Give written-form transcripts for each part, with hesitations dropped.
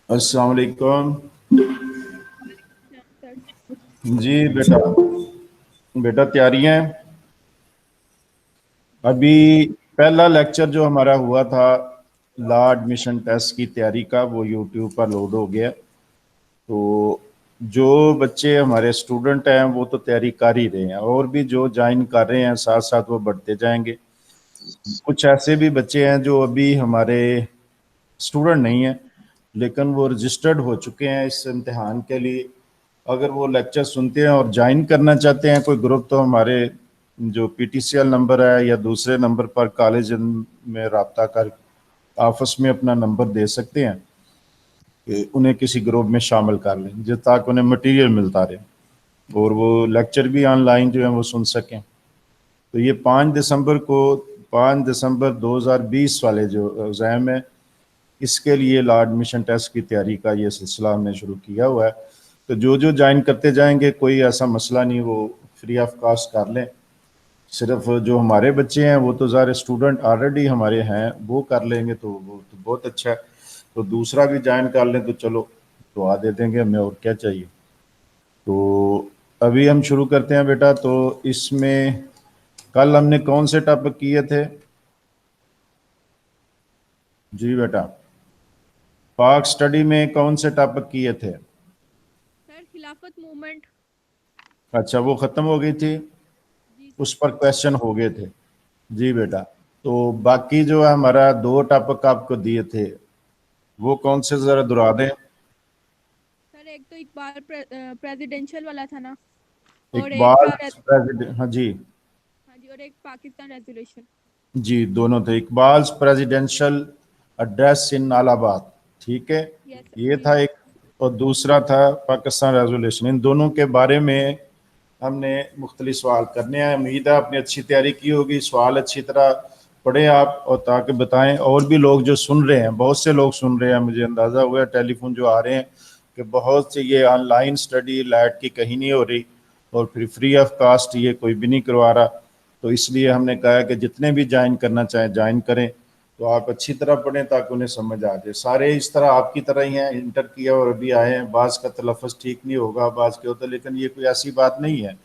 अस्सलाम वालेकुम। सर। जी बेटा, बेटा तैयारी हैं? अभी पहला लेक्चर जो हमारा हुआ था लॉ एडमिशन टेस्ट की तैयारी का, वो यूट्यूब पर लोड हो गया। तो जो बच्चे हमारे स्टूडेंट हैं वो तो तैयारी कर ही रहे हैं, और भी जो ज्वाइन कर रहे हैं साथ साथ वो बढ़ते जाएंगे। कुछ ऐसे भी बच्चे हैं जो अभी हमारे स्टूडेंट नहीं हैं लेकिन वो रजिस्टर्ड हो चुके हैं इस इम्तिहान के लिए। अगर वो लेक्चर सुनते हैं और ज्वाइन करना चाहते हैं कोई ग्रुप, तो हमारे जो पीटीसीएल नंबर है या दूसरे नंबर पर कॉलेज में रब्ता कर आपस में अपना नंबर दे सकते हैं कि उन्हें किसी ग्रुप में शामिल कर लें, जो ताकि उन्हें मटेरियल मिलता रहे और वो लेक्चर भी ऑनलाइन जो है वो सुन सकें। तो ये 5 दिसंबर 2020 वाले जो एग्ज़ाम है, इसके लिए लॉ एडमिशन टेस्ट की तैयारी का ये सिलसिला हमने शुरू किया हुआ है। तो जो जो ज्वाइन करते जाएंगे कोई ऐसा मसला नहीं, वो फ्री ऑफ कॉस्ट कर लें। सिर्फ जो हमारे बच्चे हैं वो तो ज़ाहिर स्टूडेंट ऑलरेडी हमारे हैं, वो कर लेंगे तो वो तो बहुत अच्छा है। तो दूसरा भी ज्वाइन कर लें तो चलो दुआ दे देंगे, हमें और क्या चाहिए। तो अभी हम शुरू करते हैं बेटा। तो इसमें कल हमने कौन से टॉपिक किए थे? जी बेटा, पाक स्टडी में कौन से टॉपिक किए थे? खिलाफत मूवमेंट। अच्छा, वो ख़त्म हो गई थी, जी उस सर। पर क्वेश्चन हो गए थे। जी बेटा, तो बाकी जो है हमारा 2 टॉपिक आपको दिए थे वो कौन से, ज़रा दोहरा दें। सर एक तो इकबाल प्रेसिडेंशियल वाला था ना, और एक इकबाल था प्रेसिडेंट, हाँ जी। हाँ जी, और एक पाकिस्तान रेजोल्यूशन। जी दोनों थे, Iqbal presidential address in Allahabad, ठीक है, यस ये जी था सर। एक। और दूसरा था पाकिस्तान रेजोल्यूशन। इन दोनों के बारे में हमने मुख्तलिफ सवाल करने हैं। उम्मीद है आपने अच्छी तैयारी की होगी, सवाल अच्छी तरह पढ़ें आप, और ताकि बताएं। और भी लोग जो सुन रहे हैं, बहुत से लोग सुन रहे हैं, मुझे अंदाज़ा हुआ है टेलीफोन जो आ रहे हैं कि बहुत से ये ऑनलाइन स्टडी लाइट की कहीं नहीं हो रही, और फिर फ्री ऑफ कास्ट ये कोई भी नहीं करवा रहा। तो इसलिए हमने कहा कि जितने भी ज्वाइन करना चाहें ज्वाइन करें, तो आप अच्छी तरह पढ़ें ताकि उन्हें समझ आ जाए। सारे इस तरह आपकी तरह ही हैं, इंटर किया और अभी आए हैं। बाज़ का तलफ़्फ़ुज़ ठीक नहीं होगा, बाज़ के होता, लेकिन ये कोई ऐसी बात नहीं है।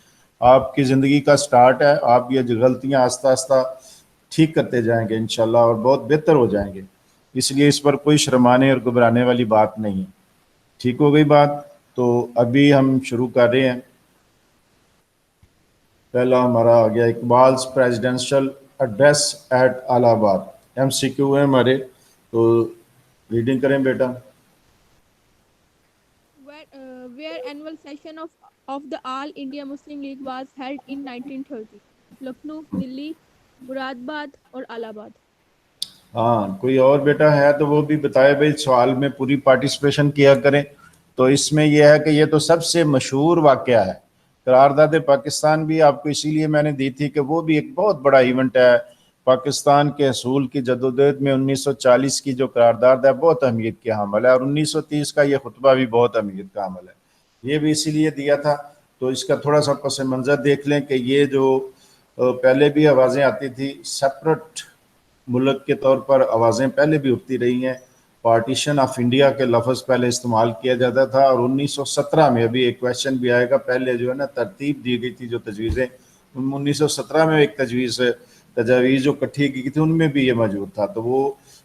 आपकी ज़िंदगी का स्टार्ट है, आप ये जो गलतियाँ आस्ता आस्ता ठीक करते जाएंगे इंशाल्लाह, और बहुत बेहतर हो जाएंगे। इसलिए इस पर कोई शर्माने और घबराने वाली बात नहीं है। ठीक हो गई बात? तो अभी हम शुरू कर रहे हैं। पहला हमारा आ गया, Iqbal's presidential address at Allahabad. MCQ है हमारे, तो रीडिंग करें बेटा। Where annual session of the All India Muslim League was held in 1930, Lucknow, Delhi, Moradabad और इलाहाबाद। हाँ, कोई और बेटा है तो वो भी बताए भाई, सवाल में पूरी पार्टिसिपेशन किया करें। तो इसमें यह है कि ये तो सबसे मशहूर वाक़या है। करारदाद पाकिस्तान भी आपको इसीलिए मैंने दी थी कि वो भी एक बहुत बड़ा इवेंट है। पाकिस्तान के असूल की जदोजहद में 1940 की जो करारदाद है बहुत अहमियत की हामिल है, और 1930 का ये खुतबा भी बहुत अहमियत का हामिल है। ये भी इसीलिए दिया था। तो इसका थोड़ा सा पस मंज़र देख लें कि ये जो पहले भी आवाज़ें आती थी, सेपरेट मुल्क के तौर पर आवाज़ें पहले भी उठती रही हैं। पार्टीशन ऑफ इंडिया के लफ्ज़ पहले इस्तेमाल किया जाता था, और 1917 में, अभी एक क्वेश्चन भी आएगा, पहले जो है ना तरतीब दी गई थी जो तजवीज़ें, 1917 में एक तजावीज़ जो इकट्ठी की थी उनमें भी ये मौजूद था। तो वो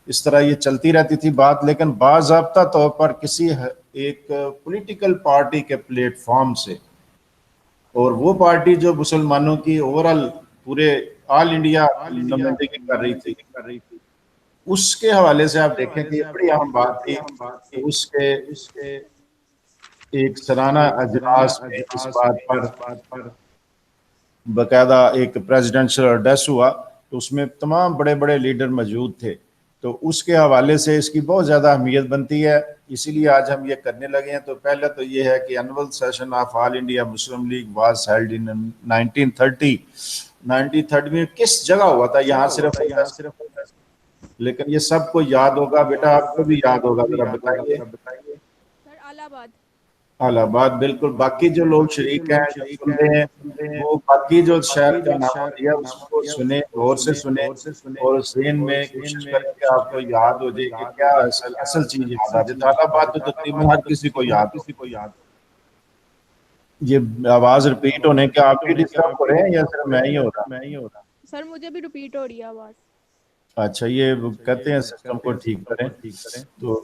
इस तरह ये चलती रहती थी बात, लेकिन बाज़ाब्ता तौर पर किसी एक पॉलिटिकल पार्टी के प्लेटफॉर्म से, और वो पार्टी जो मुसलमानों की ओवरऑल पूरे ऑल इंडिया नुमाइंदगी कर रही थी, उसके हवाले से आप देखें कि ये बड़ी अहम बात थी। तो उसके एक सालाना अजलास में इस बात पर बाकायदा एक प्रेसिडेंशियल एड्रेस हुआ, तो उसमें तमाम बड़े बड़े लीडर मौजूद थे। तो उसके हवाले से इसकी बहुत ज़्यादा अहमियत बनती है, इसीलिए आज हम ये करने लगे हैं। तो पहले तो ये है कि annual session of all India Muslim league was held in 1930। 1930 में किस जगह हुआ था, यहाँ सिर्फ, लेकिन ये सबको याद होगा बेटा, आपको भी याद होगा, जरा बताइए। सर इलाहाबाद। الہ آباد بالکل. باقی جو لوگ شریک ہیں جو سن رہے ہیں وہ باقی جو شہر کا نام دیا اس کو سنیں, غور سے سنیں, اور ذہن میں کوشش کریں کہ آپ کو یاد ہو جائے کہ کیا اصل چیز یاد آ جائے. الہ آباد تو تقریباً ہر کسی کو یاد ہو. یہ آواز ریپیٹ ہونے کے آپ بھی ڈسٹرب ہو رہے ہیں یا صرف میں ہی ہو رہا؟ سر مجھے بھی ریپیٹ ہو رہی ہے آواز. اچھا, یہ کہتے ہیں سسٹم کو ٹھیک کریں. تو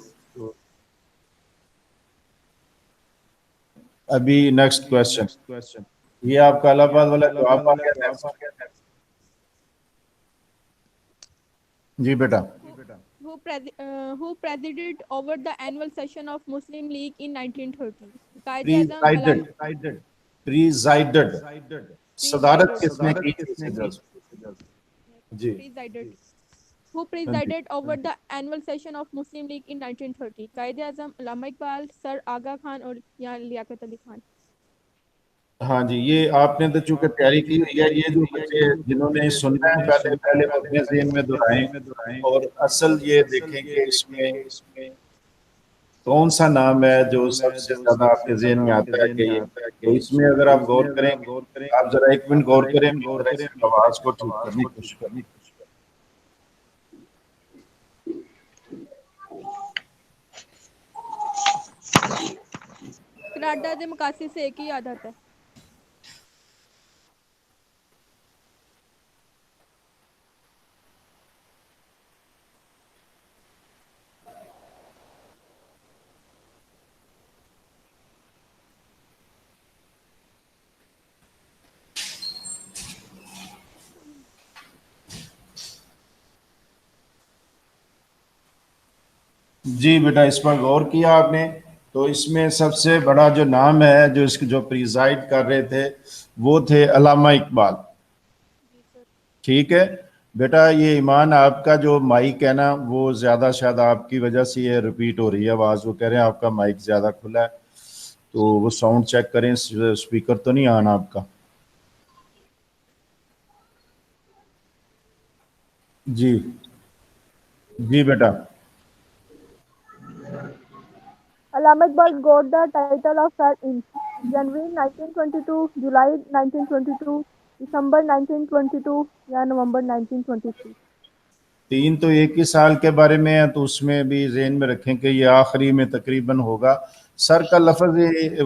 ابھی نیکسٹ کوشچن, یہ آپ کا الہ آباد والا جواب آ گیا نیکسٹ. جی بیٹا. Who presided over the annual session of Muslim League in 1930? Quaid Azam پریزائڈڈ صدارت کس نے کی تھی اس اجلاس میں؟ جی. presided. Who ہاں جی. presided over the annual session of Muslim League in 1930? Quaid Azam, علامہ اقبال, سر آغا خان اور یا لیاقت علی خان. ہاں جی, یہ آپ نے تو چونکہ تیاری کی ہوئی ہے, یہ جو بچے جنہوں نے سننا ہے پہلے وہ اپنے ذہن میں دہرائیں, اور اصل یہ دیکھیں کہ اس میں کون سا نام ہے جو سب سے زیادہ آپ کے ذہن میں آتا ہے کہ یہ. تو اس میں اگر آپ غور کریں گے, آپ ذرا ایک منٹ غور کریں, میں ذرا اس کی آواز کو ٹھیک کرنے کی کوشش کریں. قرارداد مقاصد سے ایک ہی یاد آتا ہے. جی بیٹا, اس پر غور کیا آپ نے, تو اس میں سب سے بڑا جو نام ہے جو اس جو پریزائڈ کر رہے تھے وہ تھے علامہ اقبال. ٹھیک ہے بیٹا. یہ ایمان آپ کا جو مائک ہے نا وہ زیادہ شاید آپ کی وجہ سے یہ ریپیٹ ہو رہی ہے آواز. وہ کہہ رہے ہیں آپ کا مائک زیادہ کھلا ہے, تو وہ ساؤنڈ چیک کریں, اسپیکر تو نہیں آنا آپ کا. جی جی بیٹا. علامہ Iqbal got the title of sir in January 1922, July 1922, December 1922 یا نومبر 1923. تین تو ایک ہی سال کے بارے میں ہے, تو اس میں بھی ذہن میں رکھیں کہ یہ آخری میں تقریباً ہوگا. سر کا لفظ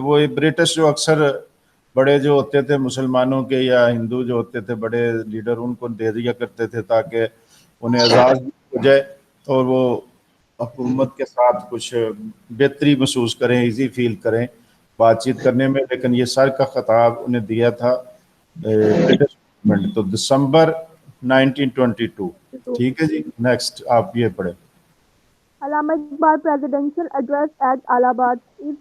وہ برٹش جو اکثر بڑے جو ہوتے تھے مسلمانوں کے یا ہندو جو ہوتے تھے بڑے لیڈر, ان کو دے دیا کرتے تھے تاکہ انہیں اعزاز ہو جائے اور وہ حکومت کے ساتھ کچھ بہتری محسوس کریں, ایزی فیل کریں بات چیت کرنے میں. لیکن یہ سر کا خطاب انہیں دیا تھا برٹش گورنمنٹ, تو دسمبر 1922. ٹھیک ہے جی. نیکسٹ آپ یہ پڑھیں. علامہ Iqbal presidential address at Allahabad is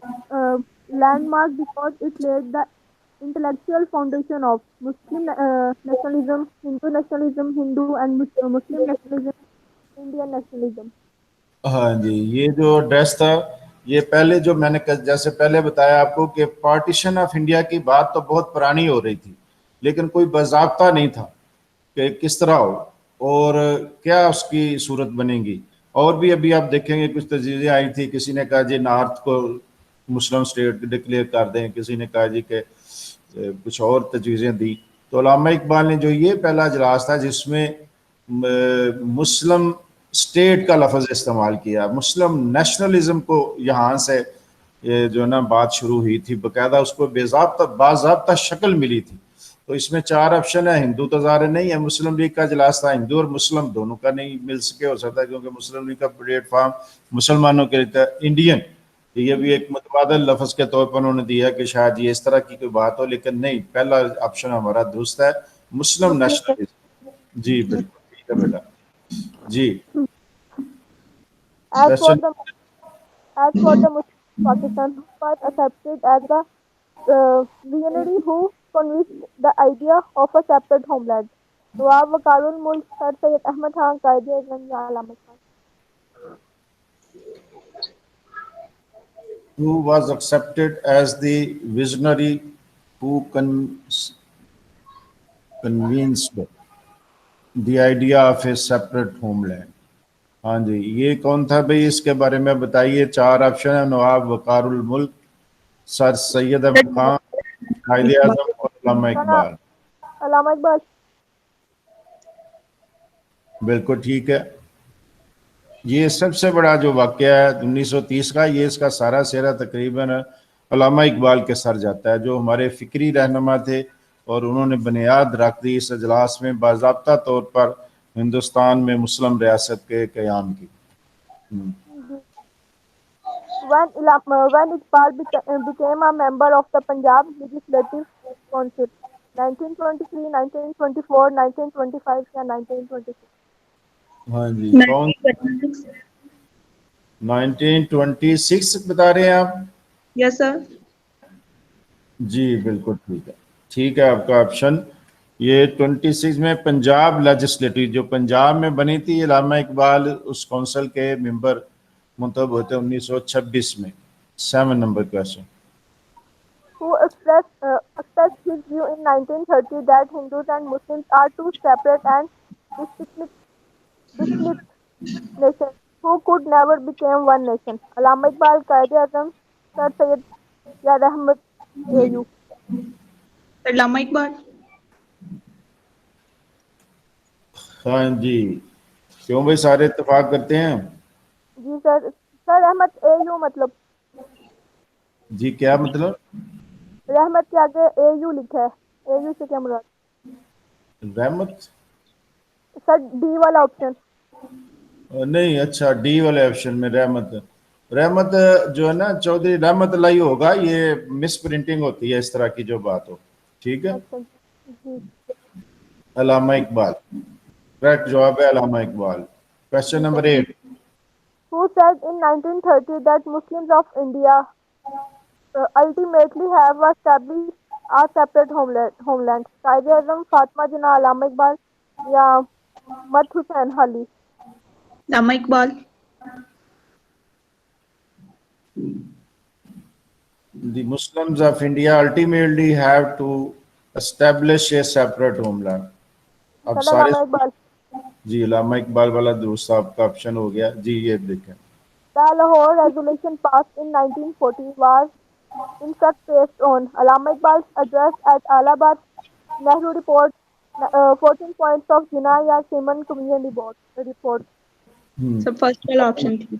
landmark because it laid the intellectual foundation of Muslim nationalism, Hindu nationalism, Hindu and Muslim nationalism, Indian nationalism. ہاں جی, یہ جو ایڈریس تھا یہ پہلے جو میں نے جیسے پہلے بتایا آپ کو کہ پارٹیشن آف انڈیا کی بات تو بہت پرانی ہو رہی تھی, لیکن کوئی باضابطہ نہیں تھا کہ کس طرح ہو اور کیا اس کی صورت بنے گی. اور بھی ابھی آپ دیکھیں گے کچھ تجویزیں آئی تھی, کسی نے کہا جی نارتھ کو مسلم اسٹیٹ ڈکلیئر کر دیں, کسی نے کہا جی کہ کچھ اور تجویزیں دی. تو علامہ اقبال نے جو یہ پہلا اجلاس تھا جس میں مسلم اسٹیٹ کا لفظ استعمال کیا, مسلم نیشنلزم کو یہاں سے جو ہے نا بات شروع ہوئی تھی, باقاعدہ اس کو باضابطہ شکل ملی تھی. تو اس میں 4 آپشن ہے, ہندو تو ظاہر نہیں ہے, مسلم لیگ کا اجلاس تھا, ہندو اور مسلم دونوں کا نہیں مل سکے, ہو سکتا ہے کیونکہ مسلم لیگ کا پلیٹ فارم مسلمانوں کے لیے تھا. انڈین یہ بھی ایک متبادل لفظ کے طور پر انہوں نے دیا کہ شاید یہ اس طرح کی کوئی بات ہو, لیکن نہیں, پہلا آپشن ہمارا درست ہے, مسلم نیشنلزم. جی بالکل ٹھیک ہے بیٹا. جی As for the Muslims, Pakistan was accepted as the visionary who conceived the idea of a separate homeland. نواب وقار الملک سر سید احمد خان قائد اعظم یا علامہ Khan. who was accepted as the visionary who convinced the idea of a separate homeland. ہاں جی, یہ کون تھا بھائی, اس کے بارے میں بتائیے. 4 آپشن ہے, نواب وقار الملک, सर सैयद अहमद खान, कायदे आजम और अल्लामा इकबाल। अल्लामा इकबाल। बिल्कुल ठीक है। ये सबसे बड़ा जो वाक़या है 1930 का, ये इसका सारा सेहरा तकरीबन अल्लामा इकबाल के सर जाता है, जो हमारे फ़िक्री रहनुमा थे और उन्होंने बुनियाद रख दी इस अजलास में बाज़ाब्ता तौर पर हिंदुस्तान में मुस्लिम रियासत के क़याम की। When Iqbal became a member of the Punjab Legislative Council, 1923, 1924, 1925 या 1926? हाँ जी, कौन? 1926 बता रहे हैं आप? Yes sir. जी बिल्कुल ठीक है, ठीक है आपका ऑप्शन। ये 26 में पंजाब लेजिस्लेटिव जो पंजाब में बनी थी, अल्लामा इकबाल उस काउंसिल के मेंबर मुंतब होते 1926 में। 7 number question. Who expressed his view in 1930 that Hindus and Muslims are two separate and distinct nations who could never become one nation? Allama Iqbal, Qaid Azam, Sir Syed या रहमत AU? अल्लामा इकबाल। हाँ जी, क्यों भाई सारे इत्तेफाक करते हैं? जी सर, सर रहमत AU मतलब? जी क्या मतलब? रहमत के आगे AU लिखा है, AU से क्या मुराद? रहमत? सर डी वाला ऑप्शन। नहीं, अच्छा डी वाले ऑप्शन में रहमत। रहमत जो है ना चौधरी रहमत लाई होगा, ये मिस प्रिंटिंग होती है इस तरह की जो बात हो, ठीक है। अच्छा जी। अल्लामा इकबाल करेक्ट जवाब है, Allama Iqbal. Question number 8। Who said in 1930 that Muslims of India ultimately have established a separate homeland? Qaid Azam, Fatma Jinnah, Allama Iqbal या मत हुसैन अली? अल्लामा Iqbal. The Muslims of India ultimately have to establish a separate homeland. अब सारे अल्लामा इकबाल। जी अल्लामा इकबाल वाला दोस्त आपका option हो गया जी। ये देखें, The Lahore Resolution passed in 1940 was in fact based on Allama Iqbal's address at Allahabad, Nehru Report, 14 points of Jinnah या Simon Communion Report? सब फर्स्ट वाला ऑप्शन थी।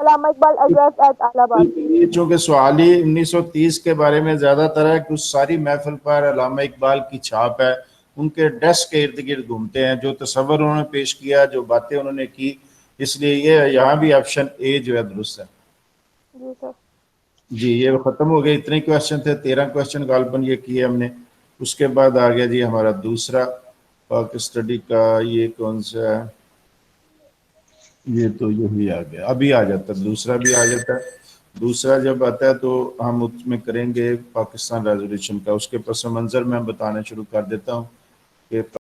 Allama Iqbal address at Allahabad. ये चूंकि सवाल ही 1930 के बारे में ज्यादातर है, कुछ सारी महफिल पर अल्लामा इकबाल की छाप है, उनके डेस्क के इर्द गिर्द घूमते हैं, जो तस्वर उन्होंने पेश किया, जो बातें उन्होंने की, इसलिए ये यहाँ भी ऑप्शन ए जो है दुरुस्त है। जी सर। जी ये खत्म हो गए, इतने क्वेश्चन थे, 13 क्वेश्चन गालबन ये किए हमने। उसके बाद आ गया जी हमारा दूसरा पाक स्टडी का, ये कौन सा है, ये तो यही आ गया, अभी आ जाता है, दूसरा भी आ जाता है। दूसरा जब आता है तो हम उसमें करेंगे पाकिस्तान रेजोल्यूशन का। उसके पस मंज़र मैं बताना शुरू कर देता हूँ कि